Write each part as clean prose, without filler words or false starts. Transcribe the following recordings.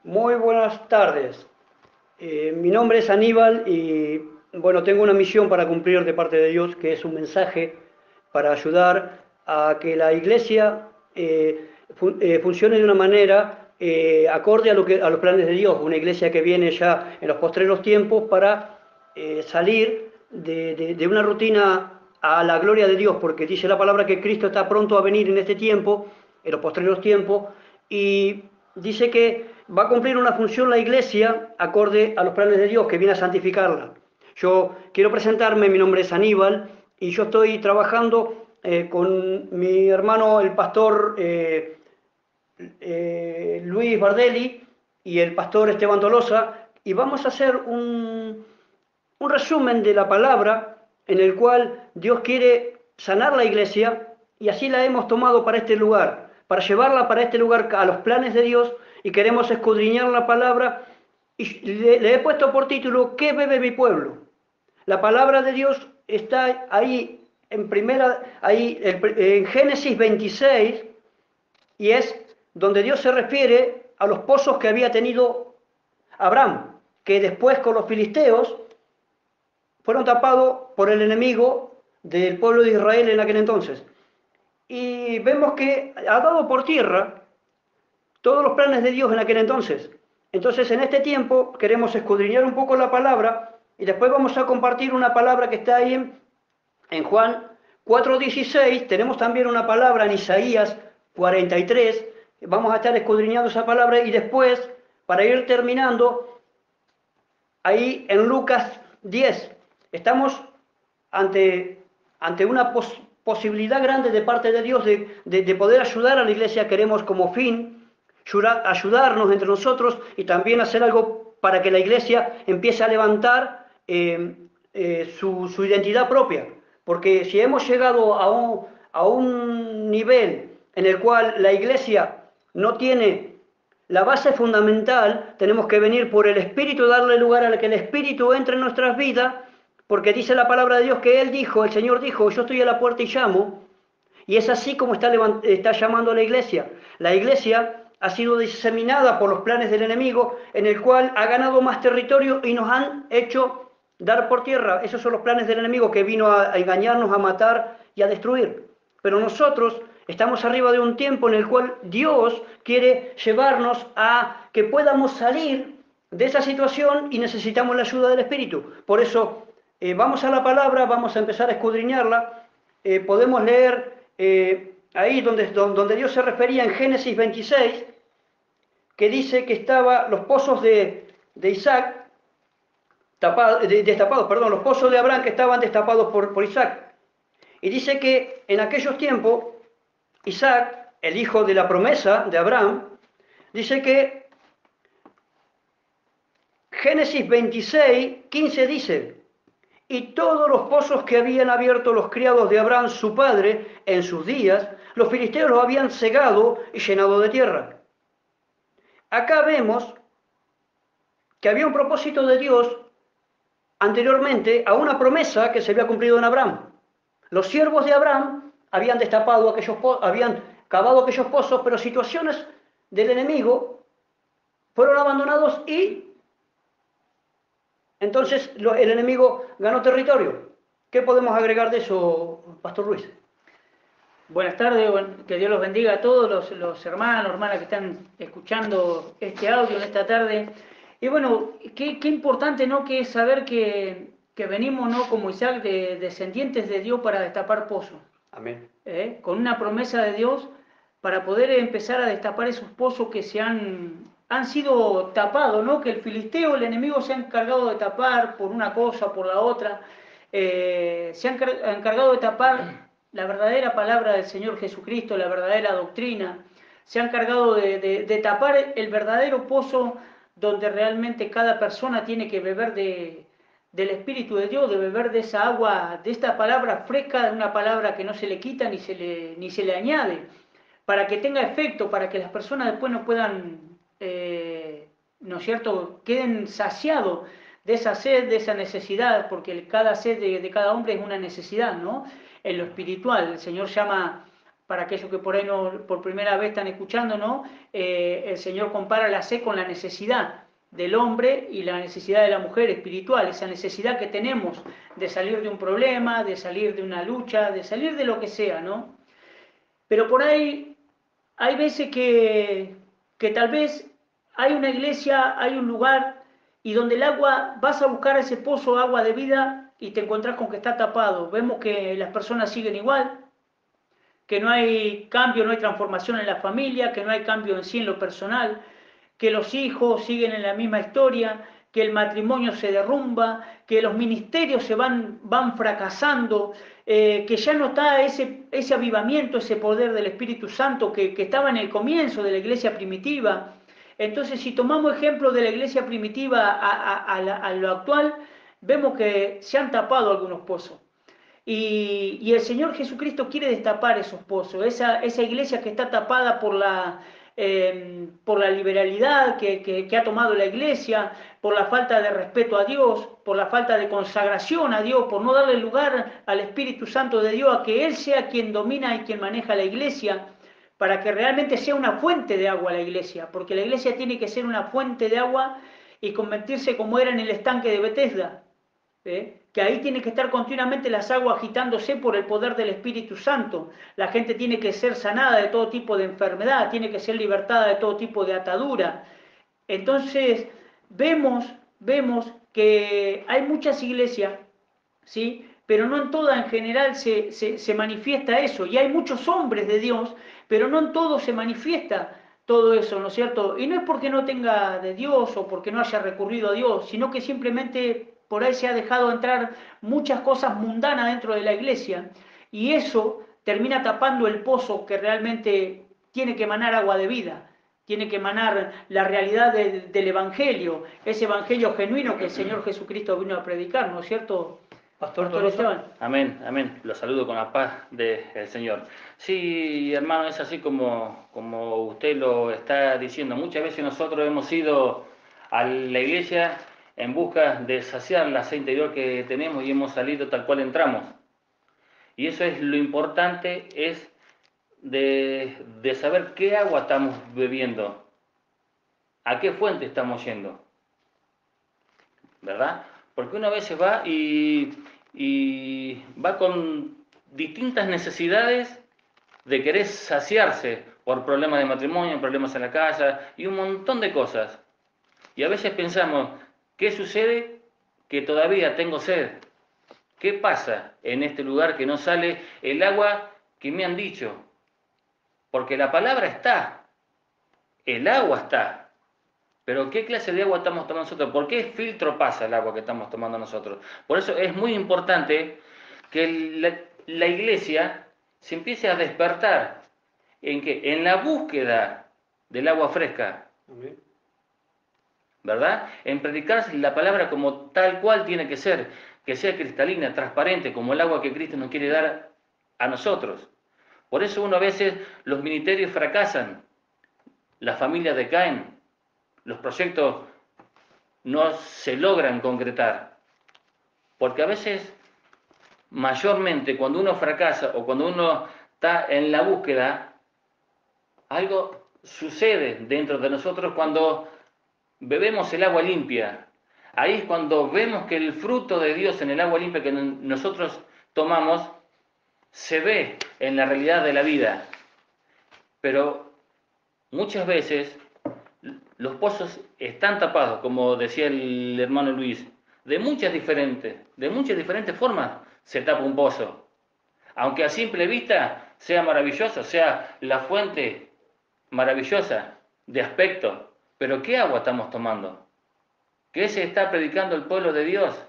Muy buenas tardes. Mi nombre es Aníbal y bueno, tengo una misión para cumplir de parte de Dios, que es un mensaje para ayudar a que la iglesia funcione de una manera acorde a los planes de Dios. Una iglesia que viene ya en los postreros tiempos para salir de una rutina a la gloria de Dios, porque dice la palabra que Cristo está pronto a venir en este tiempo, en los postreros tiempos, y dice que va a cumplir una función la iglesia acorde a los planes de Dios, que viene a santificarla. Yo quiero presentarme, mi nombre es Aníbal y yo estoy trabajando con mi hermano, el pastor Luis Bardelli y el pastor Esteban Tolosa, y vamos a hacer un resumen de la palabra en el cual Dios quiere sanar la iglesia y así la hemos tomado para este lugar, para llevarla para este lugar a los planes de Dios y queremos escudriñar la palabra y le he puesto por título ¿Qué bebe mi pueblo? La palabra de Dios está ahí en Génesis 26 y es donde Dios se refiere a los pozos que había tenido Abraham, que después con los filisteos fueron tapados por el enemigo del pueblo de Israel en aquel entonces. Y vemos que ha dado por tierra todos los planes de Dios en aquel entonces. Entonces, en este tiempo queremos escudriñar un poco la palabra y después vamos a compartir una palabra que está ahí en Juan 4:16. Tenemos también una palabra en Isaías 43. Vamos a estar escudriñando esa palabra y después, para ir terminando, ahí en Lucas 10. Estamos ante una posibilidad grande de parte de Dios de poder ayudar a la iglesia. Queremos como fin ayudarnos entre nosotros y también hacer algo para que la iglesia empiece a levantar su identidad propia. Porque si hemos llegado a un nivel en el cual la iglesia no tiene la base fundamental, tenemos que venir por el Espíritu, darle lugar a que el Espíritu entre en nuestras vidas, porque dice la palabra de Dios que Él dijo, el Señor dijo, yo estoy a la puerta y llamo, y es así como está llamando a la iglesia. La iglesia ha sido diseminada por los planes del enemigo, en el cual ha ganado más territorio y nos han hecho dar por tierra. Esos son los planes del enemigo que vino a engañarnos, a matar y a destruir. Pero nosotros estamos arriba de un tiempo en el cual Dios quiere llevarnos a que podamos salir de esa situación y necesitamos la ayuda del Espíritu. Por eso vamos a la palabra, vamos a empezar a escudriñarla. Podemos leer ahí donde Dios se refería en Génesis 26, que dice que estaban los pozos de Isaac, destapados, perdón, los pozos de Abraham que estaban destapados por Isaac. Y dice que en aquellos tiempos, Isaac, el hijo de la promesa de Abraham, dice que Génesis 26:15 dice, y todos los pozos que habían abierto los criados de Abraham, su padre, en sus días, los filisteos los habían cegado y llenado de tierra. Acá vemos que había un propósito de Dios anteriormente a una promesa que se había cumplido en Abraham. Los siervos de Abraham habían habían cavado aquellos pozos, pero situaciones del enemigo fueron abandonados y entonces el enemigo ganó territorio. ¿Qué podemos agregar de eso, Pastor Luis? Buenas tardes, que Dios los bendiga a todos los hermanos, hermanas que están escuchando este audio en esta tarde. Y bueno, qué importante, ¿no?, que es saber que venimos, ¿no?, como Isaac, descendientes de Dios para destapar pozos. Amén. Con una promesa de Dios para poder empezar a destapar esos pozos que han sido tapados, ¿no?, que el filisteo, el enemigo, se ha encargado de tapar por una cosa, por la otra. Se han encargado de tapar la verdadera palabra del Señor Jesucristo, la verdadera doctrina. Se han encargado de tapar el verdadero pozo donde realmente cada persona tiene que beber del Espíritu de Dios, de beber de esa agua, de esta palabra fresca, de una palabra que no se le quita ni se le añade, para que tenga efecto, para que las personas después no puedan, ¿no es cierto?, queden saciados de esa sed, de esa necesidad, porque cada sed de cada hombre es una necesidad, ¿no?, en lo espiritual. El Señor llama para aquellos que por ahí no, por primera vez están escuchando, ¿no? El Señor compara la sed con la necesidad del hombre y la necesidad de la mujer espiritual, esa necesidad que tenemos de salir de un problema, de salir de una lucha, de salir de lo que sea, ¿no? Pero por ahí hay veces que tal vez hay una iglesia, hay un lugar y donde el agua, vas a buscar ese pozo, agua de vida, y te encontrás con que está tapado. Vemos que las personas siguen igual, que no hay cambio, no hay transformación en la familia, que no hay cambio en sí en lo personal, que los hijos siguen en la misma historia, que el matrimonio se derrumba, que los ministerios van fracasando, que ya no está ese avivamiento, ese poder del Espíritu Santo que estaba en el comienzo de la iglesia primitiva. Entonces, si tomamos ejemplo de la iglesia primitiva a lo actual, vemos que se han tapado algunos pozos. Y el Señor Jesucristo quiere destapar esos pozos, esa iglesia que está tapada por la liberalidad que ha tomado la iglesia, por la falta de respeto a Dios, por la falta de consagración a Dios, por no darle lugar al Espíritu Santo de Dios, a que Él sea quien domina y quien maneja la iglesia, para que realmente sea una fuente de agua la iglesia, porque la iglesia tiene que ser una fuente de agua y convertirse como era en el estanque de Betesda. Que ahí tiene que estar continuamente las aguas agitándose por el poder del Espíritu Santo. La gente tiene que ser sanada de todo tipo de enfermedad, tiene que ser libertada de todo tipo de atadura. Entonces, vemos que hay muchas iglesias, ¿sí? Pero no en todas en general se manifiesta eso. Y hay muchos hombres de Dios, pero no en todos se manifiesta todo eso, ¿no es cierto? Y no es porque no tenga de Dios o porque no haya recurrido a Dios, sino que simplemente por ahí se ha dejado entrar muchas cosas mundanas dentro de la iglesia y eso termina tapando el pozo que realmente tiene que emanar agua de vida, tiene que emanar la realidad del Evangelio, ese Evangelio genuino que el Señor Jesucristo vino a predicar, ¿no es cierto, Pastor Pastor Esteban? Amén, amén. Los saludo con la paz del Señor. Sí, hermano, es así como usted lo está diciendo. Muchas veces nosotros hemos ido a la iglesia en busca de saciar la sed interior que tenemos y hemos salido tal cual entramos. Y eso es lo importante, es de saber qué agua estamos bebiendo, a qué fuente estamos yendo, ¿verdad? Porque uno a veces va y va con distintas necesidades de querer saciarse por problemas de matrimonio, problemas en la casa y un montón de cosas. Y a veces pensamos, ¿qué sucede? Que todavía tengo sed. ¿Qué pasa en este lugar que no sale el agua que me han dicho? Porque la palabra está, el agua está. Pero ¿qué clase de agua estamos tomando nosotros? ¿Por qué filtro pasa el agua que estamos tomando nosotros? Por eso es muy importante que la iglesia se empiece a despertar. ¿En qué? En la búsqueda del agua fresca. Amén. ¿Verdad? En predicar la palabra como tal cual tiene que ser, que sea cristalina, transparente, como el agua que Cristo nos quiere dar a nosotros. Por eso a veces los ministerios fracasan, las familias decaen, los proyectos no se logran concretar. Porque a veces, mayormente, cuando uno fracasa o cuando uno está en la búsqueda, algo sucede dentro de nosotros cuando bebemos el agua limpia. Ahí es cuando vemos que el fruto de Dios en el agua limpia que nosotros tomamos se ve en la realidad de la vida. Pero muchas veces los pozos están tapados, como decía el hermano Luis, de muchas diferentes formas se tapa un pozo. Aunque a simple vista sea maravilloso, sea la fuente maravillosa de aspecto, pero ¿qué agua estamos tomando? ¿Qué se está predicando el pueblo de Dios?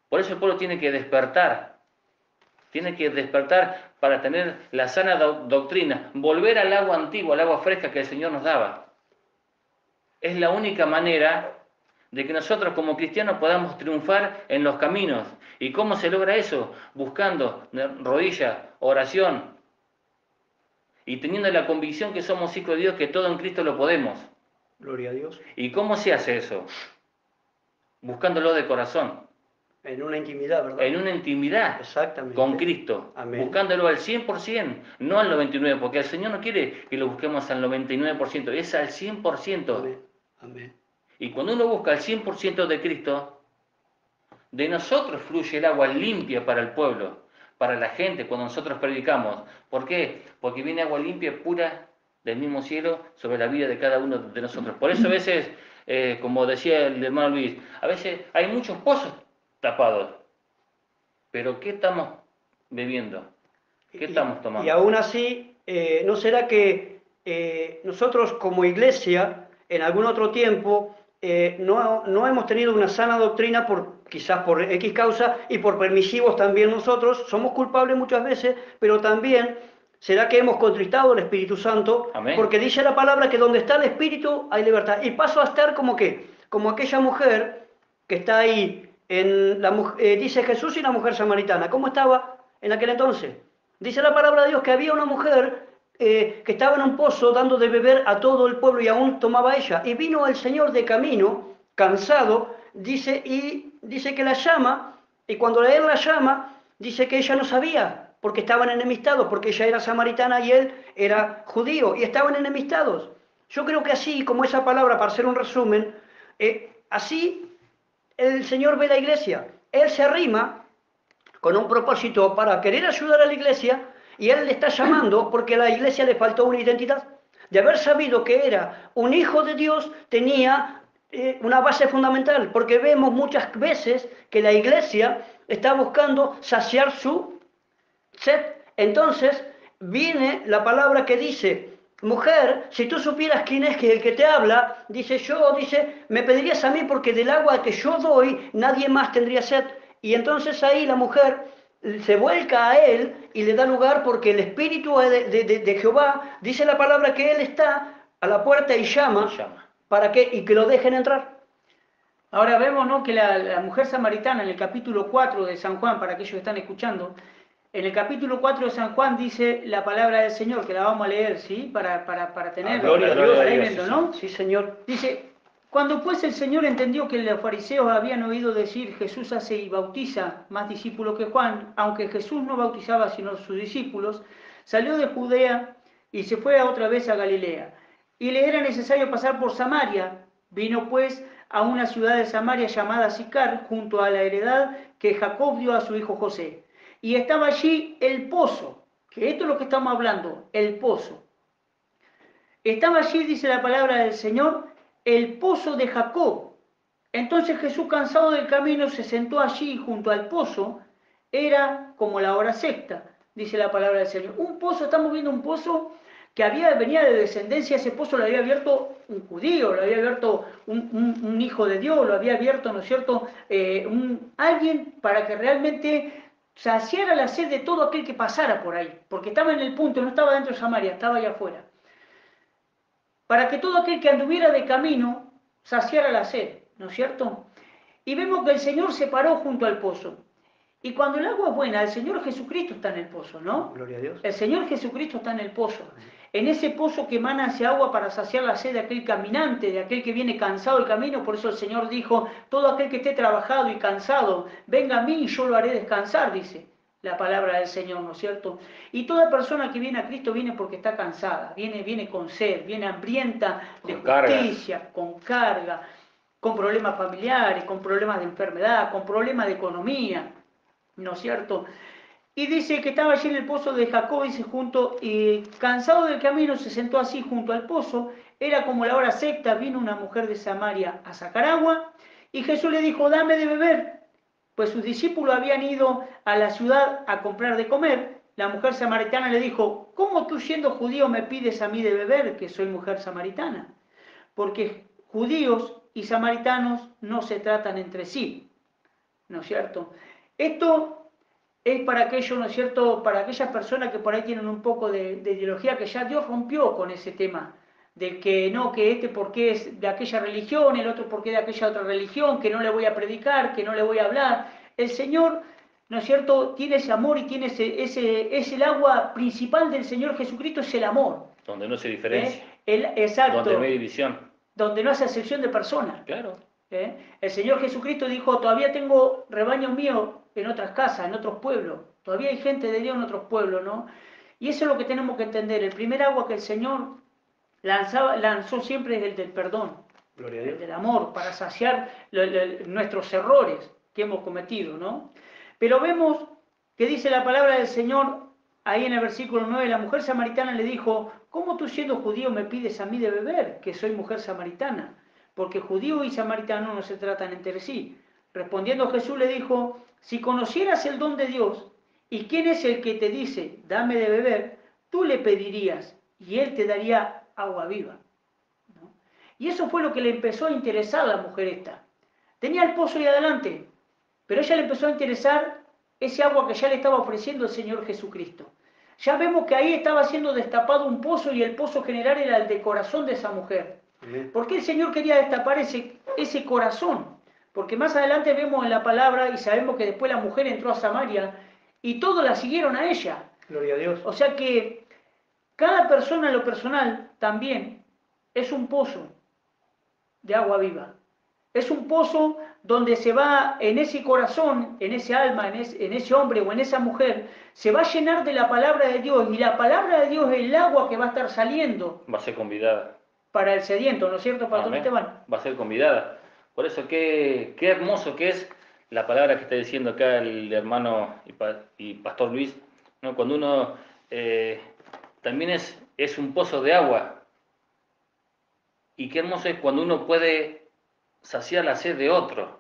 Por eso el pueblo tiene que despertar para tener la sana doctrina, volver al agua antigua, al agua fresca que el Señor nos daba. Es la única manera de que nosotros como cristianos podamos triunfar en los caminos. ¿Y cómo se logra eso? Buscando rodilla, oración y teniendo la convicción que somos hijos de Dios, que todo en Cristo lo podemos. Gloria a Dios. ¿Y cómo se hace eso? Buscándolo de corazón. En una intimidad, ¿verdad? en una intimidad Exactamente. con Cristo, Amén. buscándolo al 100%, no al 99%, porque el Señor no quiere que lo busquemos al 99%, es al 100%. Amén. Amén. Y cuando uno busca al 100% de Cristo, de nosotros fluye el agua limpia para el pueblo, para la gente, cuando nosotros predicamos. ¿Por qué? Porque viene agua limpia, pura, del mismo cielo, sobre la vida de cada uno de nosotros. Por eso a veces, como decía el hermano Luis, a veces hay muchos pozos tapados. Pero ¿qué estamos bebiendo? ¿Qué estamos Y tomando? aún así, ¿no será que nosotros como iglesia, en algún otro tiempo, no hemos tenido una sana doctrina, quizás por X causa, y por permisivos también nosotros? Somos culpables muchas veces, pero también será que hemos contristado al Espíritu Santo, Amén. porque dice la palabra que donde está el Espíritu hay libertad. Y paso a estar como que, como aquella mujer que está ahí, dice Jesús y la mujer samaritana. ¿Cómo estaba en aquel entonces? Dice la palabra de Dios que había una mujer que estaba en un pozo dando de beber a todo el pueblo y aún tomaba ella. Y vino el Señor de camino, cansado, y dice que la llama, y cuando él la llama, dice que ella no sabía, porque estaban enemistados, porque ella era samaritana y él era judío, y estaban enemistados. Yo creo que así, como esa palabra, para hacer un resumen, así el Señor ve la iglesia. Él se arrima con un propósito para querer ayudar a la iglesia y Él le está llamando porque a la iglesia le faltó una identidad. De haber sabido que era un hijo de Dios, tenía una base fundamental, porque vemos muchas veces que la iglesia está buscando saciar su sed. Entonces viene la palabra que dice: mujer, si tú supieras quién es el que te habla, dice, me pedirías a mí porque del agua que yo doy nadie más tendría sed. Y entonces ahí la mujer se vuelca a él y le da lugar porque el Espíritu de Jehová, dice la palabra que él está a la puerta y llama, para y que lo dejen entrar. Ahora vemos, ¿no?, que la mujer samaritana en el capítulo 4 de San Juan, para aquellos que están escuchando, en el capítulo 4 de San Juan dice la palabra del Señor, que la vamos a leer, ¿sí? Para tenerla, Gloria a Dios, para ir viendo, ¿no? Sí, Señor. Dice: cuando pues el Señor entendió que los fariseos habían oído decir, Jesús hace y bautiza más discípulos que Juan, aunque Jesús no bautizaba sino sus discípulos, salió de Judea y se fue otra vez a Galilea. Y le era necesario pasar por Samaria. Vino pues a una ciudad de Samaria llamada Sicar, junto a la heredad que Jacob dio a su hijo José. Y estaba allí el pozo, que esto es lo que estamos hablando, el pozo. Estaba allí, dice la palabra del Señor, el pozo de Jacob. Entonces Jesús, cansado del camino, se sentó allí junto al pozo. Era como la hora sexta, dice la palabra del Señor. Un pozo, estamos viendo un pozo que venía de descendencia. Ese pozo lo había abierto un judío, lo había abierto un hijo de Dios, lo había abierto, ¿no es cierto?, alguien para que realmente saciara la sed de todo aquel que pasara por ahí, porque estaba en el punto, no estaba dentro de Samaria, estaba allá afuera. Para que todo aquel que anduviera de camino saciara la sed, ¿no es cierto? Y vemos que el Señor se paró junto al pozo. Y cuando el agua es buena, el Señor Jesucristo está en el pozo, ¿no? Gloria a Dios. El Señor Jesucristo está en el pozo. En ese pozo que emana ese agua para saciar la sed de aquel caminante, de aquel que viene cansado del camino. Por eso el Señor dijo: todo aquel que esté trabajado y cansado, venga a mí y yo lo haré descansar, dice la palabra del Señor, ¿no es cierto? Y toda persona que viene a Cristo viene porque está cansada, viene con sed, viene hambrienta de justicia, con carga, con problemas familiares, con problemas de enfermedad, con problemas de economía, ¿no es cierto? Y dice que estaba allí en el pozo de Jacob, dice, y cansado del camino se sentó así junto al pozo. Era como la hora sexta, vino una mujer de Samaria a sacar agua, y Jesús le dijo: dame de beber. Pues sus discípulos habían ido a la ciudad a comprar de comer. La mujer samaritana le dijo: ¿cómo tú, siendo judío, me pides a mí de beber, que soy mujer samaritana? Porque judíos y samaritanos no se tratan entre sí, ¿no es cierto? Esto es para aquellos, ¿no es cierto?, para aquellas personas que por ahí tienen un poco de ideología, que ya Dios rompió con ese tema, de que no, que este porque es de aquella religión, el otro porque es de aquella otra religión, que no le voy a predicar, que no le voy a hablar. El Señor, ¿no es cierto?, tiene ese amor y tiene es el agua principal del Señor Jesucristo, es el amor. Donde no se diferencia. Exacto. Donde no hay división. Donde no hace excepción de personas. Claro. El Señor Jesucristo dijo, todavía tengo rebaños míos en otras casas, en otros pueblos. Todavía hay gente de Dios en otros pueblos, ¿no? Y eso es lo que tenemos que entender. El primer agua que el Señor lanzó siempre es el del perdón, el del amor, para saciar nuestros errores que hemos cometido, ¿no? Pero vemos que dice la palabra del Señor, ahí en el versículo 9, la mujer samaritana le dijo, ¿cómo tú siendo judío me pides a mí de beber, que soy mujer samaritana? Porque judío y samaritano no se tratan entre sí. Respondiendo Jesús le dijo, si conocieras el don de Dios, y quién es el que te dice, dame de beber, tú le pedirías, y él te daría agua viva. ¿No? Y eso fue lo que le empezó a interesar a la mujer esta. Tenía el pozo ahí adelante, pero ella le empezó a interesar ese agua que ya le estaba ofreciendo el Señor Jesucristo. Ya vemos que ahí estaba siendo destapado un pozo y el pozo general era el de corazón de esa mujer. ¿Por qué el Señor quería destapar ese corazón? Porque más adelante vemos en la palabra y sabemos que después la mujer entró a Samaria y todos la siguieron a ella. Gloria a Dios. O sea que cada persona en lo personal también es un pozo de agua viva. Es un pozo donde se va en ese corazón, en ese alma, en ese hombre o en esa mujer, se va a llenar de la palabra de Dios y la palabra de Dios es el agua que va a estar saliendo. Va a ser convidada. Para el sediento, ¿no es cierto, Pastor Amén. Esteban? Va a ser convidada. Por eso, qué hermoso que es la palabra que está diciendo acá el hermano y Pastor Luis, ¿no? Cuando uno también es un pozo de agua. Y qué hermoso es cuando uno puede saciar la sed de otro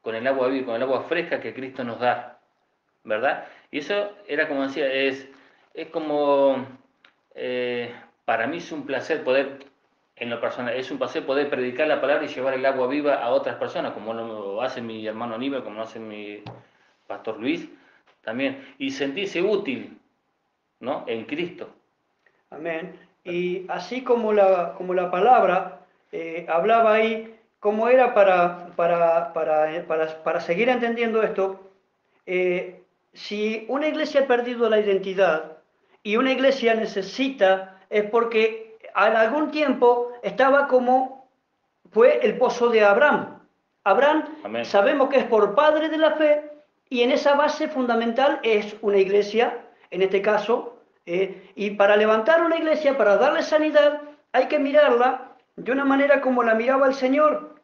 con el agua viva, con el agua fresca que Cristo nos da, ¿verdad? Y eso era como decía, es como, para mí es un placer poder, en lo personal, es un placer poder predicar la palabra y llevar el agua viva a otras personas, como lo hace mi hermano Aníbal, como lo hace mi Pastor Luis, también, y sentirse útil, ¿no? En Cristo. Amén. Y así como la palabra hablaba ahí, como era para seguir entendiendo esto, si una iglesia ha perdido la identidad y una iglesia necesita, es porque en algún tiempo estaba como fue el pozo de Abraham. Abraham, Amén. sabemos que es por padre de la fe, y en esa base fundamental es una iglesia, en este caso, y para levantar una iglesia, para darle sanidad, hay que mirarla de una manera como la miraba el Señor,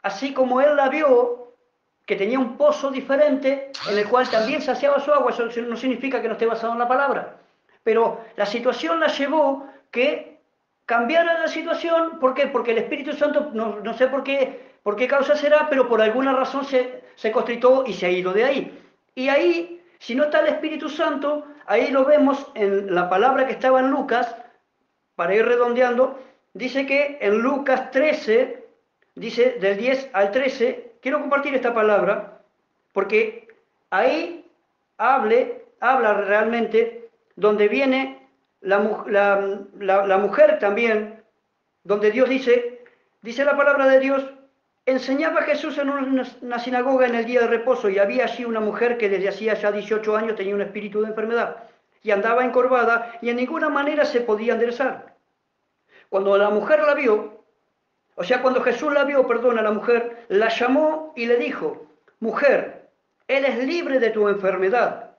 así como Él la vio, que tenía un pozo diferente, en el cual también saciaba su agua. Eso no significa que no esté basado en la palabra, pero la situación la llevó que cambiara la situación. ¿Por qué? Porque el Espíritu Santo, no sé por qué causa será, pero por alguna razón se constrictó y se ha ido de ahí. Y ahí, si no está el Espíritu Santo, ahí lo vemos en la palabra que estaba en Lucas, para ir redondeando, dice que en Lucas 13, dice del 10 al 13, quiero compartir esta palabra, porque ahí habla realmente donde viene la mujer también, donde Dios dice la palabra de Dios, enseñaba Jesús en una sinagoga en el día de reposo, y había allí una mujer que desde hacía ya 18 años tenía un espíritu de enfermedad, y andaba encorvada, y en ninguna manera se podía enderezar. Cuando la mujer la vio, o sea, cuando Jesús la vio, a la mujer, la llamó y le dijo, mujer, eres libre de tu enfermedad.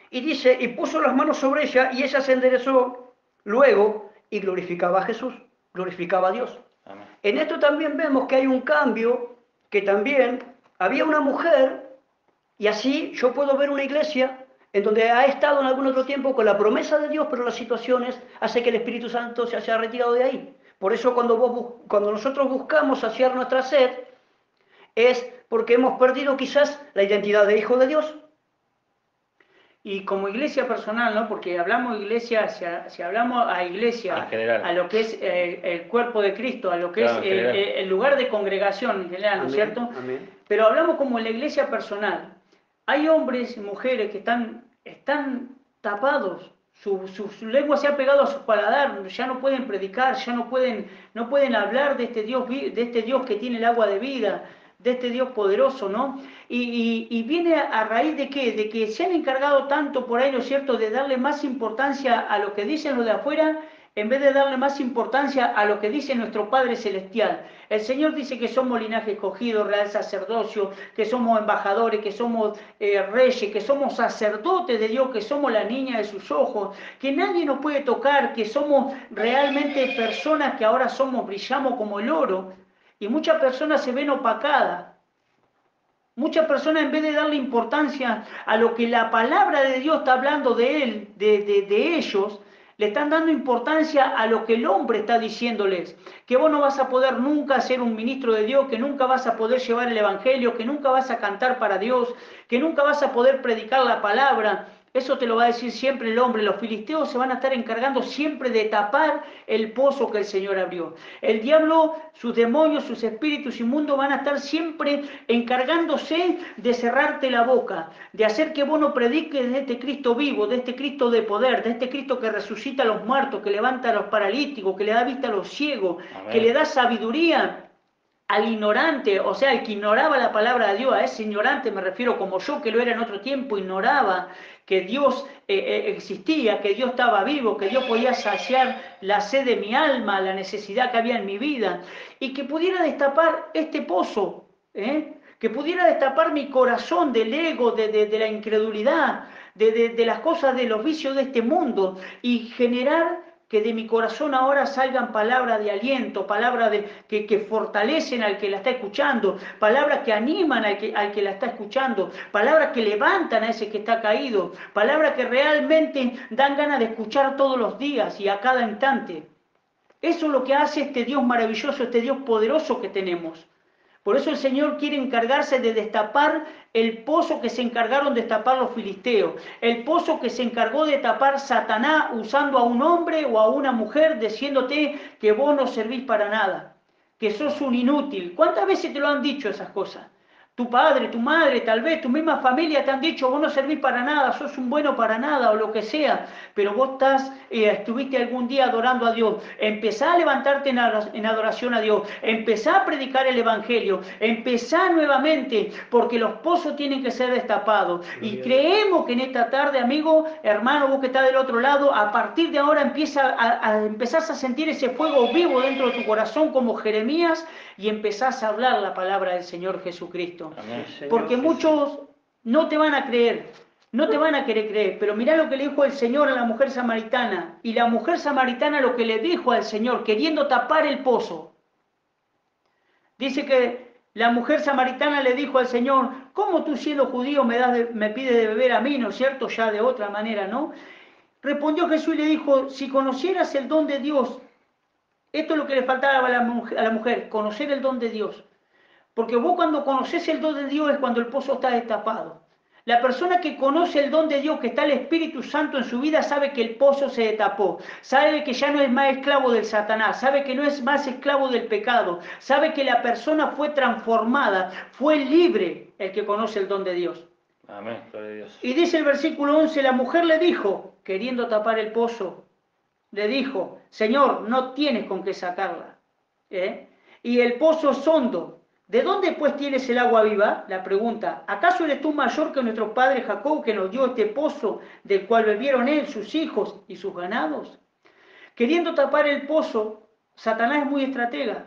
Y dice, y puso las manos sobre ella, y ella se enderezó luego, y glorificaba a Jesús, glorificaba a Dios. Amén. En esto también vemos que hay un cambio, que también había una mujer, y así yo puedo ver una iglesia en donde ha estado en algún otro tiempo con la promesa de Dios, pero las situaciones hacen que el Espíritu Santo se haya retirado de ahí. Por eso cuando nosotros buscamos saciar nuestra sed, es porque hemos perdido quizás la identidad de hijo de Dios. Y como iglesia personal, ¿no? Porque hablamos de iglesia, si hablamos a iglesia, a lo que es el cuerpo de Cristo, a lo que Claro, es el lugar de congregación en general, ¿no es cierto? Amén. Pero hablamos como la iglesia personal. Hay hombres y mujeres que están tapados, su lengua se ha pegado a su paladar, ya no pueden predicar, ya no pueden hablar de este Dios que tiene el agua de vida, de este Dios poderoso, ¿no? Y viene a raíz de ¿qué? De que se han encargado tanto por ahí, ¿no es cierto?, de darle más importancia a lo que dicen los de afuera en vez de darle más importancia a lo que dice nuestro Padre Celestial. El Señor dice que somos linaje escogido, real sacerdocio, que somos embajadores, que somos reyes, que somos sacerdotes de Dios, que somos la niña de sus ojos, que nadie nos puede tocar, que somos realmente personas que ahora brillamos como el oro. Y muchas personas se ven opacadas. Muchas personas, en vez de darle importancia a lo que la palabra de Dios está hablando de él, de ellos, le están dando importancia a lo que el hombre está diciéndoles. Que vos no vas a poder nunca ser un ministro de Dios, que nunca vas a poder llevar el evangelio, que nunca vas a cantar para Dios, que nunca vas a poder predicar la palabra. Eso te lo va a decir siempre el hombre. Los filisteos se van a estar encargando siempre de tapar el pozo que el Señor abrió. El diablo, sus demonios, sus espíritus inmundos van a estar siempre encargándose de cerrarte la boca, de hacer que vos no prediques de este Cristo vivo, de este Cristo de poder, de este Cristo que resucita a los muertos, que levanta a los paralíticos, que le da vista a los ciegos, Amén. que le da sabiduría al ignorante, o sea, el que ignoraba la palabra de Dios. A ese ignorante me refiero como yo, que lo era en otro tiempo, ignoraba que Dios existía, que Dios estaba vivo, que Dios podía saciar la sed de mi alma, la necesidad que había en mi vida, y que pudiera destapar este pozo, que pudiera destapar mi corazón del ego, de la incredulidad, de las cosas, de los vicios de este mundo, y generar que de mi corazón ahora salgan palabras de aliento, palabras que fortalecen al que la está escuchando, palabras que animan al que la está escuchando, palabras que levantan a ese que está caído, palabras que realmente dan ganas de escuchar todos los días y a cada instante. Eso es lo que hace este Dios maravilloso, este Dios poderoso que tenemos. Por eso el Señor quiere encargarse de destapar el pozo que se encargaron de tapar los filisteos, el pozo que se encargó de tapar Satanás usando a un hombre o a una mujer diciéndote que vos no servís para nada, que sos un inútil. ¿Cuántas veces te lo han dicho esas cosas? Tu padre, tu madre, tal vez tu misma familia te han dicho, vos no servís para nada, sos un bueno para nada o lo que sea, pero vos estuviste algún día adorando a Dios. Empezá a levantarte en adoración a Dios, empezá a predicar el Evangelio, empezá nuevamente, porque los pozos tienen que ser destapados. Y creemos que en esta tarde, amigo, hermano, vos que estás del otro lado, a partir de ahora empezás a sentir ese fuego vivo dentro de tu corazón como Jeremías y empezás a hablar la palabra del Señor Jesucristo. Amén. Porque muchos no te van a creer, no te van a querer creer, pero mirá lo que le dijo el Señor a la mujer samaritana, y la mujer samaritana lo que le dijo al Señor, queriendo tapar el pozo. Dice que la mujer samaritana le dijo al Señor, ¿cómo tú siendo judío me pides de beber a mí, no es cierto? Ya de otra manera, ¿no? Respondió Jesús y le dijo, si conocieras el don de Dios, esto es lo que le faltaba a la mujer, conocer el don de Dios. Porque vos cuando conocés el don de Dios es cuando el pozo está destapado. La persona que conoce el don de Dios, que está el Espíritu Santo en su vida, sabe que el pozo se destapó, sabe que ya no es más esclavo del Satanás, sabe que no es más esclavo del pecado, sabe que la persona fue transformada, fue libre el que conoce el don de Dios. Amén, gloria a Dios. Y dice el versículo 11, la mujer le dijo, queriendo tapar el pozo, le dijo, Señor, no tienes con qué sacarla. Y el pozo es hondo. ¿De dónde pues tienes el agua viva? La pregunta, ¿acaso eres tú mayor que nuestro padre Jacob, que nos dio este pozo, del cual bebieron él, sus hijos y sus ganados? Queriendo tapar el pozo, Satanás es muy estratega.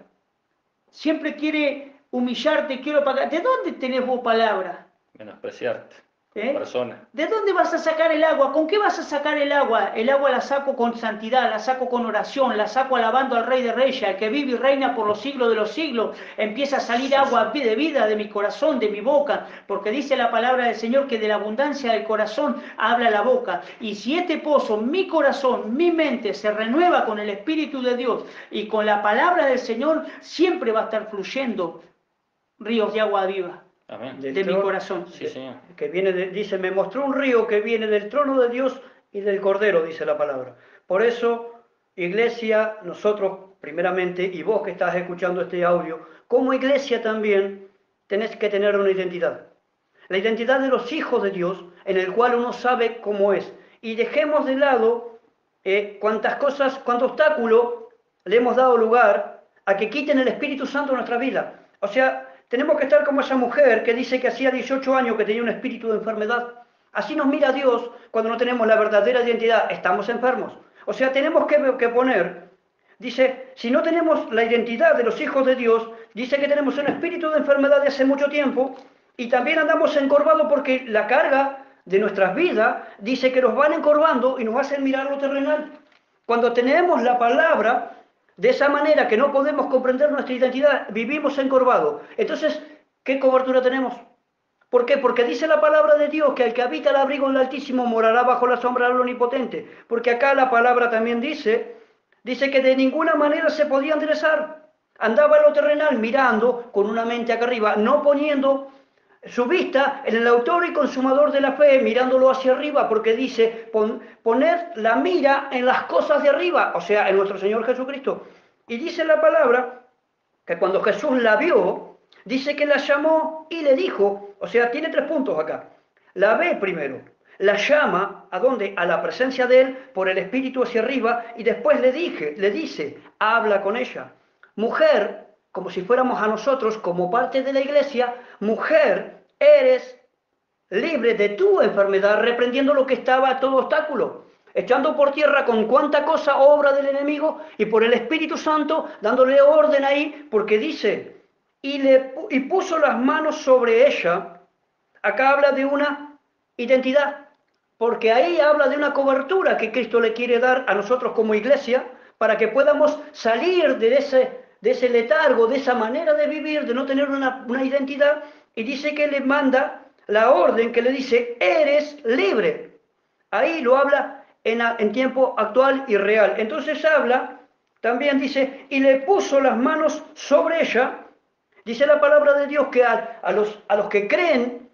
Siempre quiere humillarte, quiere pagar. ¿De dónde tenés vos palabra? Menospreciarte como persona. ¿De dónde vas a sacar el agua? ¿Con qué vas a sacar el agua? El agua la saco con santidad, la saco con oración, la saco alabando al Rey de Reyes, al que vive y reina por los siglos de los siglos. Empieza a salir agua de vida de mi corazón, de mi boca, porque dice la palabra del Señor que de la abundancia del corazón habla la boca. Y si este pozo, mi corazón, mi mente, se renueva con el Espíritu de Dios y con la palabra del Señor, siempre va a estar fluyendo ríos de agua viva. Amén. De mi corazón. Sí, Señor. Que viene dice, me mostró un río que viene del trono de Dios y del Cordero, dice la palabra. Por eso, iglesia, nosotros primeramente, y vos que estás escuchando este audio, como iglesia también tenés que tener una identidad. La identidad de los hijos de Dios, en el cual uno sabe cómo es. Y dejemos de lado cuántas cosas, cuánto obstáculo le hemos dado lugar a que quiten el Espíritu Santo de nuestra vida. O sea, tenemos que estar como esa mujer que dice que hacía 18 años que tenía un espíritu de enfermedad. Así nos mira Dios cuando no tenemos la verdadera identidad. Estamos enfermos. O sea, tenemos que poner, dice, si no tenemos la identidad de los hijos de Dios, dice que tenemos un espíritu de enfermedad de hace mucho tiempo y también andamos encorvados porque la carga de nuestras vidas dice que nos van encorvando y nos hacen mirar lo terrenal. Cuando tenemos la palabra de esa manera que no podemos comprender nuestra identidad, vivimos encorvados. Entonces, ¿qué cobertura tenemos? ¿Por qué? Porque dice la palabra de Dios que el que habita el abrigo del Altísimo morará bajo la sombra del Omnipotente. Porque acá la palabra también dice que de ninguna manera se podía enderezar. Andaba en lo terrenal mirando con una mente acá arriba, no poniendo su vista en el autor y consumador de la fe, mirándolo hacia arriba, porque dice poner la mira en las cosas de arriba, o sea, en nuestro Señor Jesucristo. Y dice la palabra que cuando Jesús la vio, dice que la llamó y le dijo, o sea, tiene 3 puntos acá. La ve primero, la llama, ¿a dónde? A la presencia de Él, por el Espíritu hacia arriba, y después le dice, habla con ella. Mujer, como si fuéramos a nosotros, como parte de la iglesia, mujer, eres libre de tu enfermedad, reprendiendo lo que estaba a todo obstáculo, echando por tierra con cuánta cosa obra del enemigo y por el Espíritu Santo dándole orden ahí, porque dice, y puso las manos sobre ella. Acá habla de una identidad, porque ahí habla de una cobertura que Cristo le quiere dar a nosotros como iglesia, para que podamos salir de ese letargo, de esa manera de vivir, de no tener una identidad, y dice que le manda la orden que le dice, eres libre. Ahí lo habla en tiempo actual y real. Entonces habla, también dice, y le puso las manos sobre ella. Dice la palabra de Dios que a los que creen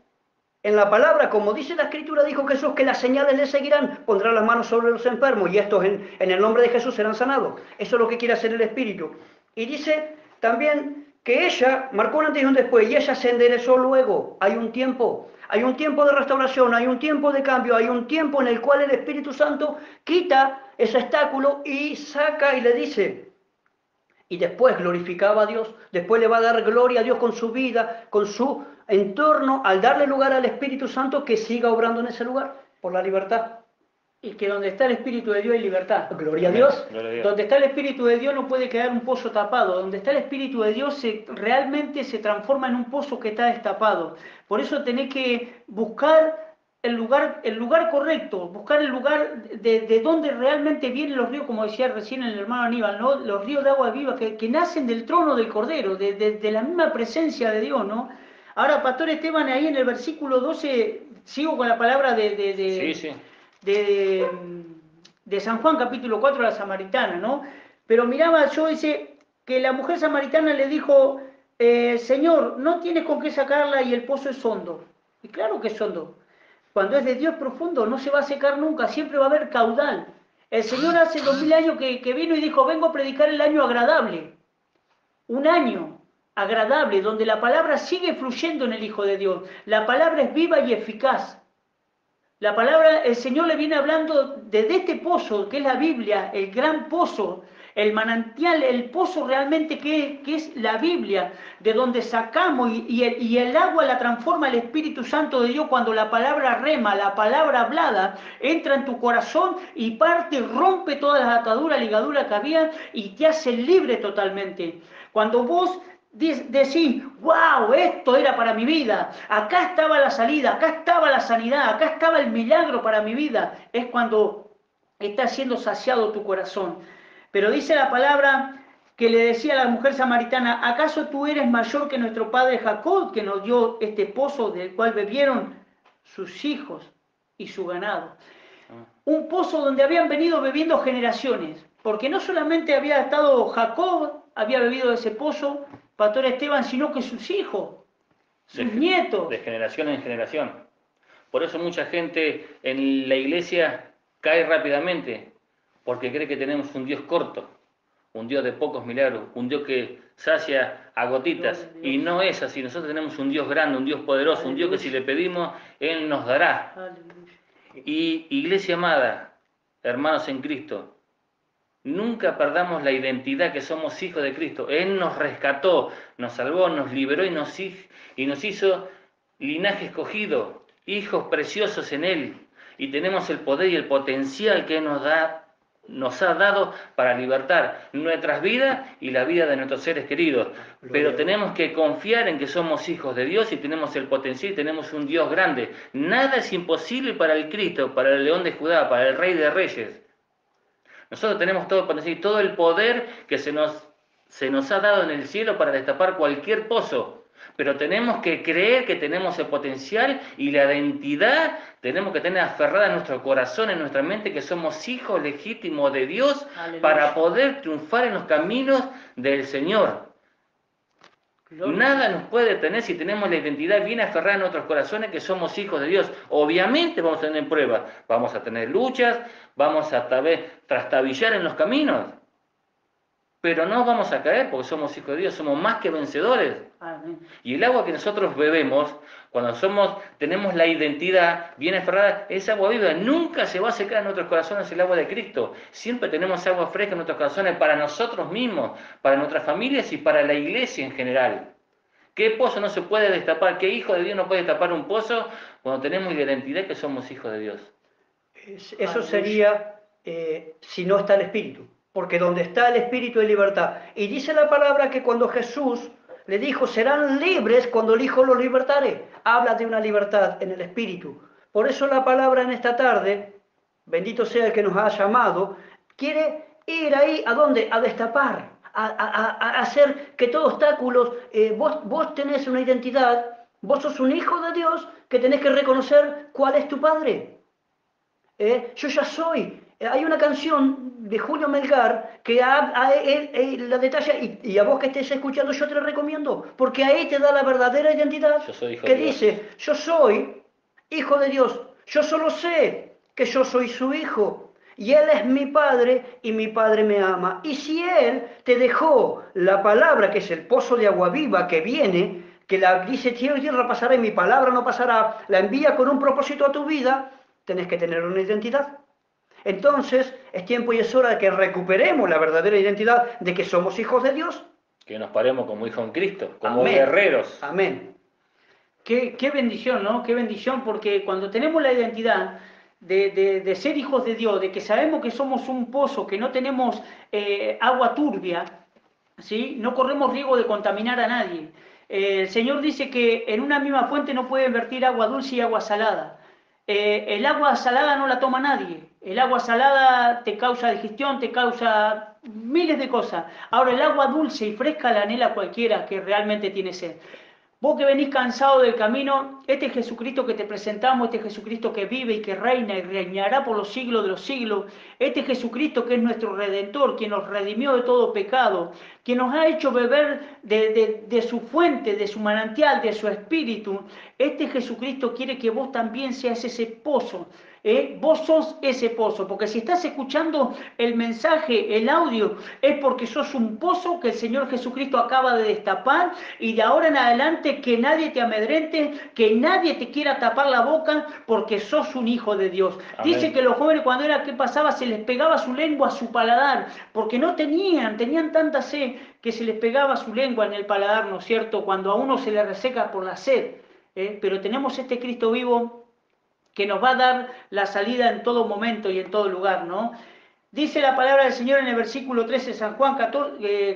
en la palabra, como dice la Escritura, dijo Jesús que las señales le seguirán, pondrá las manos sobre los enfermos y estos en el nombre de Jesús serán sanados. Eso es lo que quiere hacer el Espíritu. Y dice también que ella marcó un antes y un después y ella se enderezó luego. Hay un tiempo de restauración, hay un tiempo de cambio, hay un tiempo en el cual el Espíritu Santo quita ese obstáculo y saca y le dice, y después glorificaba a Dios, después le va a dar gloria a Dios con su vida, con su entorno, al darle lugar al Espíritu Santo que siga obrando en ese lugar, por la libertad. Y que donde está el Espíritu de Dios hay libertad. Gloria a Dios. Gloria a Dios. Donde está el Espíritu de Dios no puede quedar un pozo tapado. Donde está el Espíritu de Dios realmente se transforma en un pozo que está destapado. Por eso tenés que buscar el lugar correcto, buscar el lugar de donde realmente vienen los ríos, como decía recién el hermano Aníbal, ¿no? Los ríos de agua viva que nacen del trono del Cordero, de la misma presencia de Dios, ¿no? Ahora, Pastor Esteban, ahí en el versículo 12, sigo con la palabra Sí, sí. de San Juan capítulo 4, la samaritana, ¿no? Pero miraba yo, dice, que la mujer samaritana le dijo, Señor, no tienes con qué sacarla y el pozo es hondo. Y claro que es hondo. Cuando es de Dios profundo, no se va a secar nunca, siempre va a haber caudal. El Señor hace 2000 años que vino y dijo, vengo a predicar el año agradable. Un año agradable, donde la palabra sigue fluyendo en el Hijo de Dios. La palabra es viva y eficaz. La palabra, el Señor le viene hablando desde este pozo, que es la Biblia, el gran pozo, el manantial, el pozo realmente que es la Biblia, de donde sacamos y el agua la transforma el Espíritu Santo de Dios cuando la palabra rema, la palabra hablada, entra en tu corazón y parte, rompe todas las ataduras, ligaduras que había y te hace libre totalmente. Cuando vos decís, wow, esto era para mi vida, acá estaba la salida, acá estaba la sanidad, acá estaba el milagro para mi vida, es cuando está siendo saciado tu corazón. Pero dice la palabra que le decía a la mujer samaritana, ¿acaso tú eres mayor que nuestro padre Jacob, que nos dio este pozo del cual bebieron sus hijos y su ganado? Un pozo donde habían venido bebiendo generaciones, porque no solamente había estado Jacob, había bebido de ese pozo, Pastor Esteban, sino que sus hijos, sus nietos. De generación en generación. Por eso mucha gente en la iglesia cae rápidamente, porque cree que tenemos un Dios corto, un Dios de pocos milagros, un Dios que sacia a gotitas, y no es así. Nosotros tenemos un Dios grande, un Dios poderoso, un Dios que si le pedimos, Él nos dará. Y iglesia amada, hermanos en Cristo, nunca perdamos la identidad que somos hijos de Cristo. Él nos rescató, nos salvó, nos liberó y nos hizo linaje escogido, hijos preciosos en Él. Y tenemos el poder y el potencial que nos da nos ha dado para libertar nuestras vidas y la vida de nuestros seres queridos. Pero tenemos que confiar en que somos hijos de Dios y tenemos el potencial y tenemos un Dios grande. Nada es imposible para el Cristo, para el León de Judá, para el Rey de Reyes. Nosotros tenemos todo el potencial y todo el poder que se nos ha dado en el cielo para destapar cualquier pozo. Pero tenemos que creer que tenemos el potencial y la identidad, tenemos que tener aferrada en nuestro corazón, en nuestra mente, que somos hijos legítimos de Dios. Aleluya. Para poder triunfar en los caminos del Señor. Nada nos puede detener si tenemos la identidad bien aferrada en nuestros corazones que somos hijos de Dios. Obviamente vamos a tener pruebas, vamos a tener luchas, vamos a trastabillar en los caminos. Pero no vamos a caer porque somos hijos de Dios, somos más que vencedores. Amén. Y el agua que nosotros bebemos, cuando tenemos la identidad bien aferrada, es agua viva. Nunca se va a secar en nuestros corazones el agua de Cristo. Siempre tenemos agua fresca en nuestros corazones para nosotros mismos, para nuestras familias y para la iglesia en general. ¿Qué pozo no se puede destapar? ¿Qué hijo de Dios no puede destapar un pozo cuando tenemos la identidad que somos hijos de Dios? Eso sería si no está el Espíritu. Porque donde está el Espíritu hay libertad. Y dice la palabra que cuando Jesús le dijo, serán libres cuando el Hijo los libertare. Habla de una libertad en el Espíritu. Por eso la palabra en esta tarde, bendito sea el que nos ha llamado, quiere ir ahí, ¿a dónde? A destapar, a hacer que todo obstáculos, vos tenés una identidad, vos sos un hijo de Dios que tenés que reconocer cuál es tu Padre. Yo ya soy. Hay una canción de Julio Melgar que la detalla, y a vos que estés escuchando yo te la recomiendo, porque ahí te da la verdadera identidad, que dice, yo soy hijo de Dios, yo solo sé que yo soy su hijo, y Él es mi Padre, y mi Padre me ama. Y si Él te dejó la palabra, que es el pozo de agua viva que viene, que la dice, cielo y tierra pasará y mi palabra no pasará, la envía con un propósito a tu vida, tenés que tener una identidad. Entonces, es tiempo y es hora de que recuperemos la verdadera identidad de que somos hijos de Dios. Que nos paremos como hijos en Cristo, como Amén. Guerreros. Amén. Qué bendición, ¿no? Qué bendición, porque cuando tenemos la identidad de ser hijos de Dios, de que sabemos que somos un pozo, que no tenemos agua turbia, ¿sí? No corremos riesgo de contaminar a nadie. El Señor dice que en una misma fuente no puede vertir agua dulce y agua salada. El agua salada no la toma nadie. El agua salada te causa digestión, te causa miles de cosas. Ahora el agua dulce y fresca la anhela cualquiera que realmente tiene sed. Vos que venís cansado del camino, este Jesucristo que te presentamos, este Jesucristo que vive y que reina y reinará por los siglos de los siglos, este Jesucristo que es nuestro Redentor, quien nos redimió de todo pecado, quien nos ha hecho beber de su fuente, de su manantial, de su espíritu, este Jesucristo quiere que vos también seas ese pozo. Vos sos ese pozo, porque si estás escuchando el mensaje, el audio, es porque sos un pozo que el Señor Jesucristo acaba de destapar y de ahora en adelante que nadie te amedrente, que nadie te quiera tapar la boca porque sos un hijo de Dios. Amén. Dice que los jóvenes cuando era que pasaba se les pegaba su lengua a su paladar, porque no tenían tanta sed que se les pegaba su lengua en el paladar, ¿no es cierto? Cuando a uno se le reseca por la sed. Pero tenemos este Cristo vivo que nos va a dar la salida en todo momento y en todo lugar, ¿no? Dice la palabra del Señor en el versículo 13, San Juan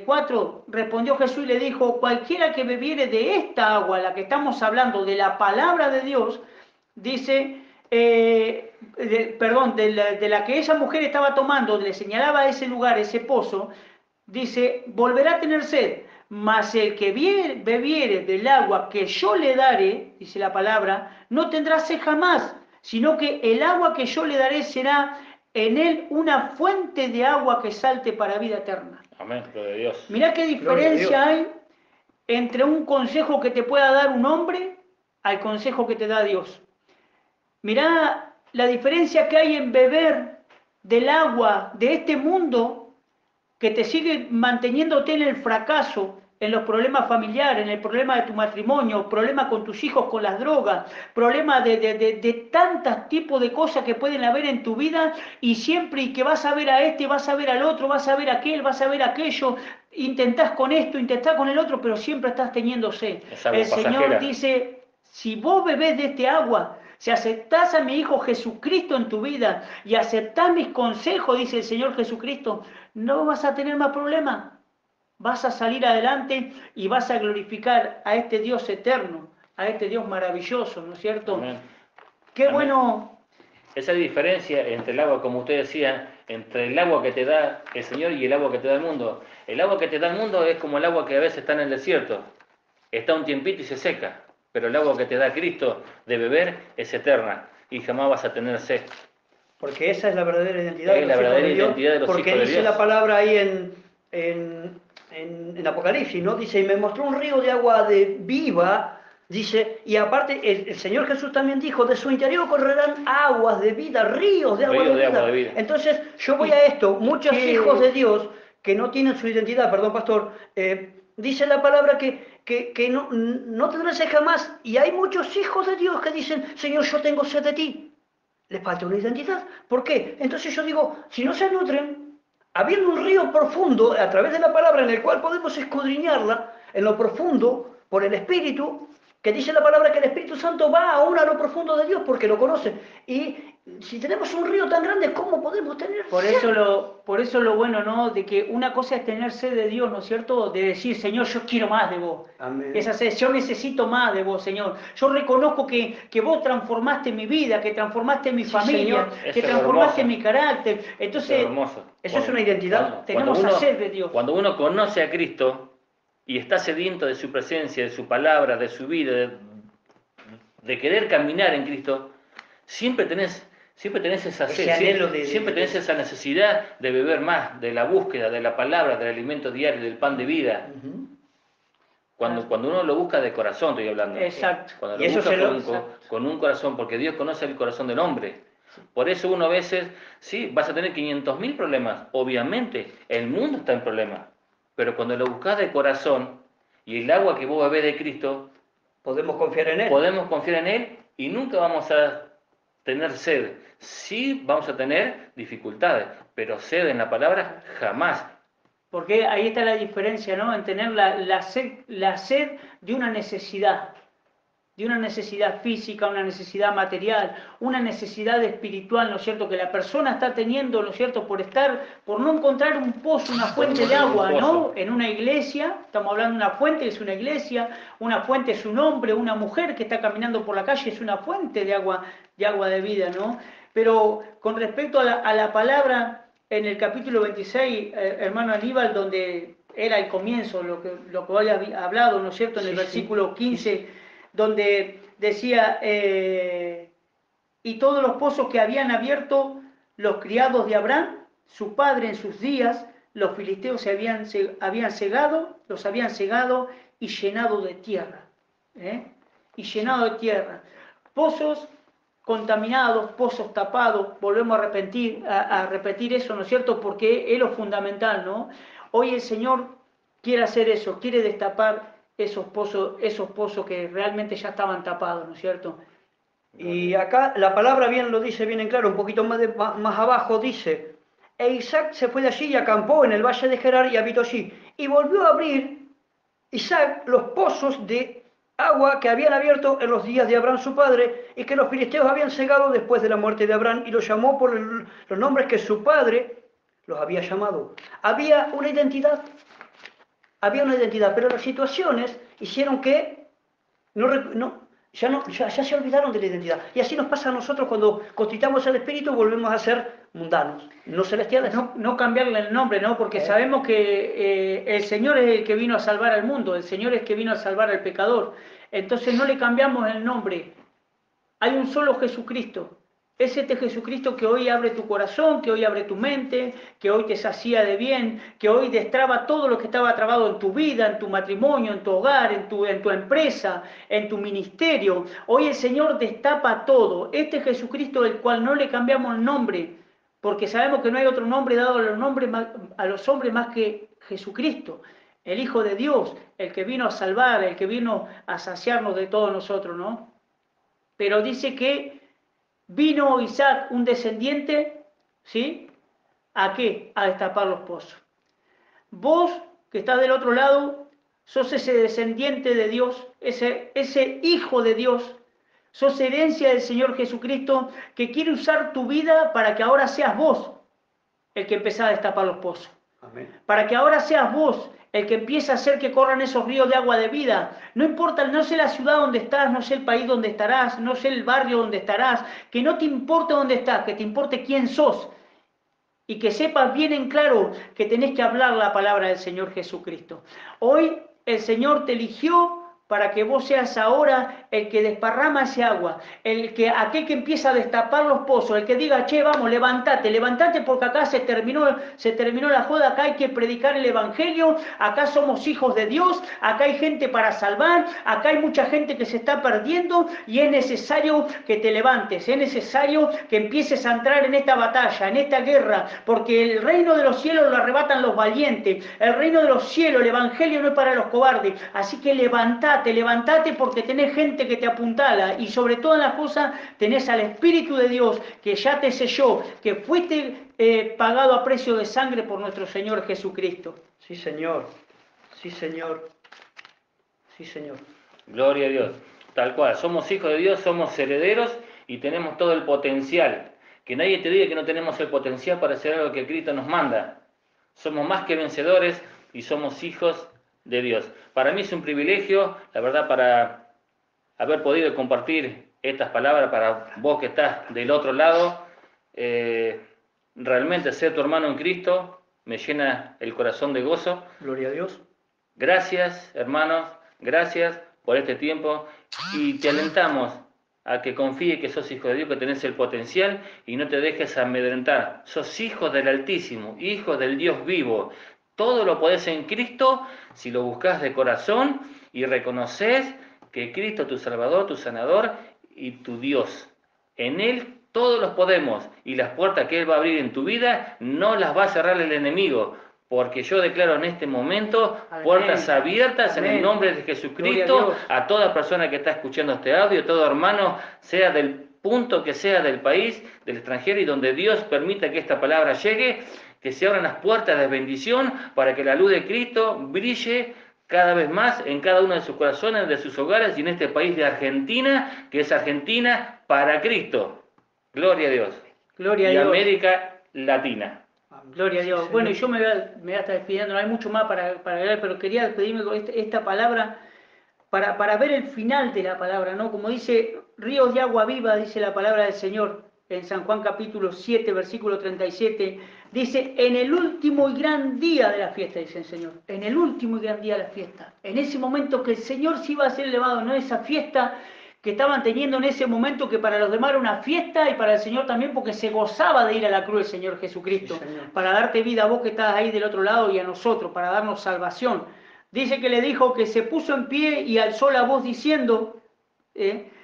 4, respondió Jesús y le dijo, cualquiera que bebiere de esta agua, la que estamos hablando, de la palabra de Dios, dice, de la que esa mujer estaba tomando, le señalaba ese lugar, ese pozo, dice, volverá a tener sed, mas el que bebiere del agua que yo le daré, dice la palabra, no tendrá sed jamás, sino que el agua que yo le daré será en él una fuente de agua que salte para vida eterna. Amén, gloria a Dios. Mirá qué diferencia hay entre un consejo que te pueda dar un hombre al consejo que te da Dios. Mirá la diferencia que hay en beber del agua de este mundo que te sigue manteniéndote en el fracaso, en los problemas familiares, en el problema de tu matrimonio, problemas con tus hijos, con las drogas, problemas de tantos tipos de cosas que pueden haber en tu vida y siempre y que vas a ver a este, vas a ver al otro, vas a ver a aquel, vas a ver aquello, intentás con esto, intentás con el otro, pero siempre estás teniendo sed. El Señor dice, si vos bebés de este agua, Si aceptás a mi Hijo Jesucristo en tu vida y aceptás mis consejos, dice el Señor Jesucristo, no vas a tener más problemas. Vas a salir adelante y vas a glorificar a este Dios eterno, a este Dios maravilloso, ¿no es cierto? Amén. Qué Amén. bueno. Esa diferencia entre el agua, como usted decía, entre el agua que te da el Señor y el agua que te da el mundo. El agua que te da el mundo es como el agua que a veces está en el desierto. Está un tiempito y se seca. Pero el agua que te da Cristo de beber es eterna y jamás vas a tener sed. Porque esa es la verdadera identidad Es la verdadera identidad de los porque hijos de dice Dios. la palabra ahí en Apocalipsis, ¿no? Dice, y me mostró un río de agua de viva, dice, y aparte el Señor Jesús también dijo, de su interior correrán aguas de vida, ríos de agua Río de de vida. agua de vida. Entonces, yo voy Y a esto, muchos que hijos de Dios que no tienen su identidad, perdón, pastor, dice la palabra que no tendrán sed jamás, y hay muchos hijos de Dios que dicen, Señor, yo tengo sed de ti. Les falta una identidad. ¿Por qué? Entonces yo digo, si no se nutren, habiendo un río profundo a través de la palabra en el cual podemos escudriñarla en lo profundo por el Espíritu, que dice la palabra que el Espíritu Santo va aún a lo profundo de Dios porque lo conoce. Y si tenemos un río tan grande, ¿cómo podemos tener por sed? eso lo bueno, ¿no? De que una cosa es tener sed de Dios, ¿no es cierto? De decir, Señor, yo quiero más de vos. Amén. Esa sed, yo necesito más de vos, Señor. Yo reconozco que vos transformaste mi vida, que transformaste mi Sí, familia, Señor. que Eso es transformaste hermoso. mi carácter. Eso es Entonces, hermoso. Eso es una identidad. tenemos sed de Dios. Cuando uno conoce a Cristo y está sediento de su presencia, de su palabra, de su vida, de querer caminar en Cristo, siempre tenés esa Ese sed, anhelo siempre tenés esa necesidad de beber más, de la búsqueda, de la palabra, del alimento diario, del pan de vida. Ujú. Cuando uno lo busca de corazón, estoy hablando. Exacto. Cuando Y lo eso busca con un corazón, porque Dios conoce el corazón del hombre. Por eso uno a veces, sí, vas a tener 500.000 problemas. Obviamente, el mundo está en problemas. Pero cuando lo buscas de corazón y el agua que vos bebés de Cristo, podemos confiar en Él. podemos confiar en Él y nunca vamos a tener sed. Sí vamos a tener dificultades, pero sed en la palabra jamás. Porque ahí está la diferencia, ¿no? En tener la sed de una necesidad física, una necesidad material, una necesidad espiritual, ¿no es cierto? Que la persona está teniendo, ¿no es cierto? Por no encontrar un pozo, una fuente de agua, ¿no? En una iglesia, estamos hablando de una fuente, es una iglesia, una fuente es un hombre, una mujer que está caminando por la calle, es una fuente de agua de vida, ¿no? Pero con respecto a la palabra, en el capítulo 26, hermano Aníbal, donde era el comienzo, lo que hoy había hablado, ¿no es cierto? En el versículo 15, donde decía, y todos los pozos que habían abierto los criados de Abraham, su padre en sus días, los filisteos los habían cegado y llenado de tierra. Y llenado de tierra. Pozos contaminados, pozos tapados, volvemos a repetir eso, ¿no es cierto? Porque es lo fundamental, ¿no? Hoy el Señor quiere hacer eso, quiere destapar esos pozos que realmente ya estaban tapados, ¿no es cierto? Y acá la palabra bien lo dice bien en claro, un poquito más abajo dice, e Isaac se fue de allí y acampó en el valle de Gerar y habitó allí. Y volvió a abrir Isaac los pozos de agua que habían abierto en los días de Abraham su padre y que los filisteos habían cegado después de la muerte de Abraham y los llamó por los nombres que su padre los había llamado. Había una identidad, pero las situaciones hicieron que ya se olvidaron de la identidad. Y así nos pasa a nosotros cuando constituamos el espíritu, volvemos a ser mundanos, no celestiales. No cambiarle el nombre, ¿no? Porque sabemos que el Señor es el que vino a salvar al mundo, el Señor es el que vino a salvar al pecador. Entonces no le cambiamos el nombre. Hay un solo Jesucristo. Es este Jesucristo que hoy abre tu corazón, que hoy abre tu mente, que hoy te sacía de bien, que hoy destraba todo lo que estaba trabado en tu vida, en tu matrimonio, en tu hogar, en tu empresa, en tu ministerio. Hoy el Señor destapa todo. Este Jesucristo del cual no le cambiamos el nombre, porque sabemos que no hay otro nombre dado a los hombres más que Jesucristo, el Hijo de Dios, el que vino a salvar, el que vino a saciarnos de todos nosotros, ¿no? Pero dice que vino Isaac, un descendiente, ¿sí? ¿A qué? A destapar los pozos. Vos, que estás del otro lado, sos ese descendiente de Dios, ese hijo de Dios, Sos herencia del Señor Jesucristo que quiere usar tu vida para que ahora seas vos el que empieza a destapar los pozos. Amén. Para que ahora seas vos el que empieza a hacer que corran esos ríos de agua de vida. No importa, no sé la ciudad donde estás, no sé el país donde estarás, no sé el barrio donde estarás, que no te importe dónde estás, que te importe quién sos. Y que sepas bien en claro que tenés que hablar la palabra del Señor Jesucristo. Hoy el Señor te eligió para que vos seas ahora el que desparrama ese agua, aquel que empieza a destapar los pozos, el que diga, che, vamos, levantate porque acá se terminó la joda, acá hay que predicar el Evangelio, acá somos hijos de Dios, acá hay gente para salvar, acá hay mucha gente que se está perdiendo y es necesario que te levantes, es necesario que empieces a entrar en esta batalla, en esta guerra, porque el reino de los cielos lo arrebatan los valientes, el reino de los cielos, el Evangelio no es para los cobardes, así que levantate porque tenés gente que te apuntala y sobre todas las cosas tenés al Espíritu de Dios que ya te selló, que fuiste pagado a precio de sangre por nuestro Señor Jesucristo. Sí, Señor. Sí, Señor. Sí, Señor. Gloria a Dios. Tal cual. Somos hijos de Dios, somos herederos y tenemos todo el potencial. Que nadie te diga que no tenemos el potencial para hacer algo que Cristo nos manda. Somos más que vencedores y somos hijos de Dios. Para mí es un privilegio, la verdad, para haber podido compartir estas palabras para vos que estás del otro lado. Realmente ser tu hermano en Cristo me llena el corazón de gozo. Gloria a Dios. Gracias, hermanos, gracias por este tiempo y te alentamos a que confíes que sos hijo de Dios, que tenés el potencial y no te dejes amedrentar. Sos hijo del Altísimo, hijo del Dios vivo. Todo lo podés en Cristo si lo buscas de corazón y reconoces que Cristo es tu Salvador, tu Sanador y tu Dios. En Él todos los podemos y las puertas que Él va a abrir en tu vida no las va a cerrar el enemigo. Porque yo declaro en este momento Amén. Puertas abiertas Amén. en el nombre de Jesucristo a toda persona que está escuchando este audio, todo hermano, sea del punto que sea del país, del extranjero y donde Dios permita que esta palabra llegue, que se abran las puertas de bendición para que la luz de Cristo brille cada vez más en cada uno de sus corazones, de sus hogares y en este país de Argentina, que es Argentina para Cristo. Gloria a Dios. Gloria a y Dios. América Latina. Gloria a Dios. Sí, Bueno, y Señor. yo me voy a estar despidiendo, no hay mucho más para agregar, pero quería despedirme con esta palabra para ver el final de la palabra, ¿no? Como dice, ríos de agua viva, dice la palabra del Señor en San Juan capítulo 7, versículo 37, dice, en el último y gran día de la fiesta, dice el Señor, en el último y gran día de la fiesta, en ese momento que el Señor se iba a ser elevado, no esa fiesta que estaban teniendo en ese momento, que para los demás era una fiesta y para el Señor también, porque se gozaba de ir a la cruz el Señor Jesucristo, Sí, Señor. para darte vida a vos que estás ahí del otro lado y a nosotros, para darnos salvación. Dice que le dijo que se puso en pie y alzó la voz diciendo,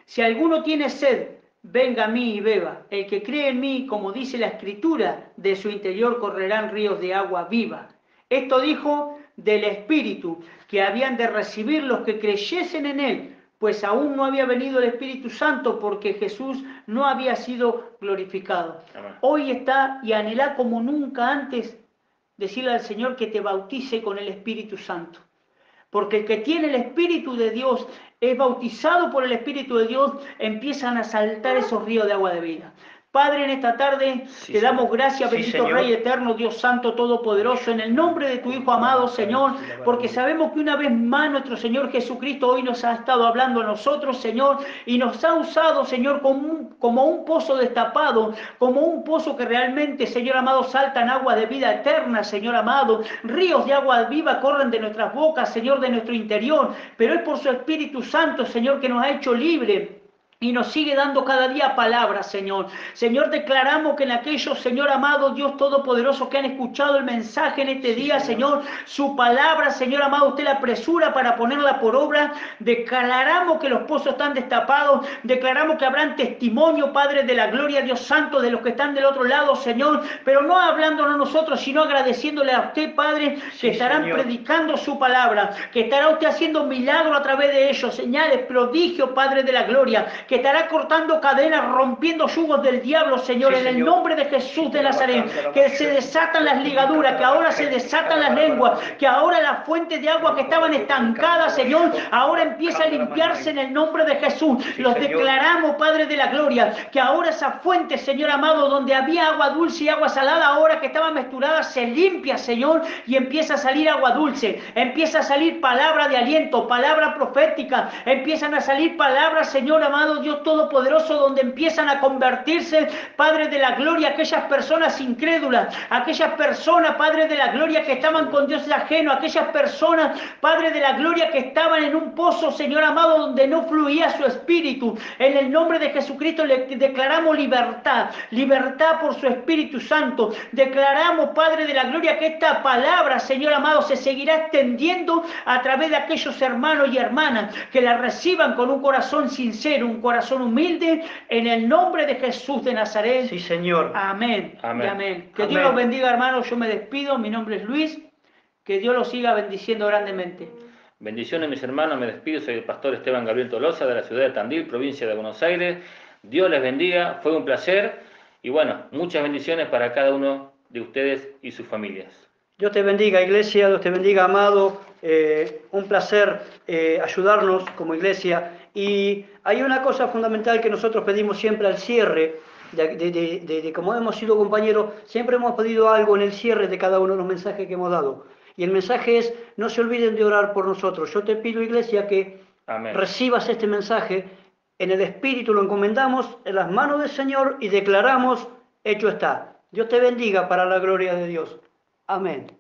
si alguno tiene sed, venga a mí y beba. El que cree en mí, como dice la Escritura, de su interior correrán ríos de agua viva. Esto dijo del Espíritu, que habían de recibir los que creyesen en él, pues aún no había venido el Espíritu Santo porque Jesús no había sido glorificado. Amén. Hoy está y anhelá como nunca antes decirle al Señor que te bautice con el Espíritu Santo. Porque el que tiene el Espíritu de Dios, es bautizado por el Espíritu de Dios, empiezan a saltar esos ríos de agua de vida. Padre, en esta tarde Sí, te damos gracias, Sí, bendito Señor. Rey eterno, Dios Santo, Todopoderoso, en el nombre de tu Hijo amado, Señor, porque sabemos que una vez más nuestro Señor Jesucristo hoy nos ha estado hablando a nosotros, Señor, y nos ha usado, Señor, como un pozo destapado, como un pozo que realmente, Señor amado, saltan aguas de vida eterna, Señor amado, ríos de agua viva corren de nuestras bocas, Señor, de nuestro interior, pero es por su Espíritu Santo, Señor, que nos ha hecho libres. Y nos sigue dando cada día palabras, Señor. Señor, declaramos que en aquellos, Señor amado, Dios Todopoderoso, que han escuchado el mensaje en este día, Señor, su palabra, Señor amado, usted la apresura para ponerla por obra. Declaramos que los pozos están destapados. Declaramos que habrán testimonio, Padre, de la gloria, Dios Santo, de los que están del otro lado, Señor. Pero no hablándonos a nosotros, sino agradeciéndole a usted, Padre, que Sí, estarán Señor. predicando su palabra, que estará usted haciendo milagro a través de ellos, señales, prodigios, Padre de la gloria, que estará cortando cadenas, rompiendo yugos del diablo, Señor, Sí, en el Señor. nombre de Jesús de Nazaret, que se desatan las ligaduras, que ahora se desatan las lenguas, que ahora las fuentes de agua que estaban estancadas, Señor, ahora empieza a limpiarse en el nombre de Jesús. Los declaramos, Padre de la gloria, que ahora esa fuente, Señor amado, donde había agua dulce y agua salada, ahora que estaba mezclada, se limpia, Señor, y empieza a salir agua dulce, empieza a salir palabra de aliento, palabra profética, empiezan a salir palabras, Señor amado, Dios Todopoderoso, donde empiezan a convertirse, Padre de la gloria, aquellas personas incrédulas, aquellas personas, Padre de la gloria, que estaban con Dios ajeno, aquellas personas, Padre de la gloria, que estaban en un pozo, Señor amado, donde no fluía su espíritu. En el nombre de Jesucristo le declaramos libertad, libertad por su Espíritu Santo. Declaramos, Padre de la gloria, que esta palabra, Señor amado, se seguirá extendiendo a través de aquellos hermanos y hermanas que la reciban con un corazón sincero, un corazón humilde, en el nombre de Jesús de Nazaret. Sí, Señor. Amén. Amén. Y amén. Que Amén. Dios los bendiga, hermanos. Yo me despido. Mi nombre es Luis. Que Dios los siga bendiciendo grandemente. Bendiciones, mis hermanos, me despido, soy el pastor Esteban Gabriel Tolosa de la ciudad de Tandil, provincia de Buenos Aires. Dios les bendiga, fue un placer y bueno, muchas bendiciones para cada uno de ustedes y sus familias. Dios te bendiga, iglesia, Dios te bendiga, amado. Un placer ayudarnos como iglesia. Y hay una cosa fundamental que nosotros pedimos siempre al cierre, de como hemos sido compañeros, siempre hemos pedido algo en el cierre de cada uno de los mensajes que hemos dado. Y el mensaje es, no se olviden de orar por nosotros. Yo te pido, iglesia, que Amén. recibas este mensaje, en el Espíritu lo encomendamos en las manos del Señor y declaramos, hecho está. Dios te bendiga para la gloria de Dios. Amén.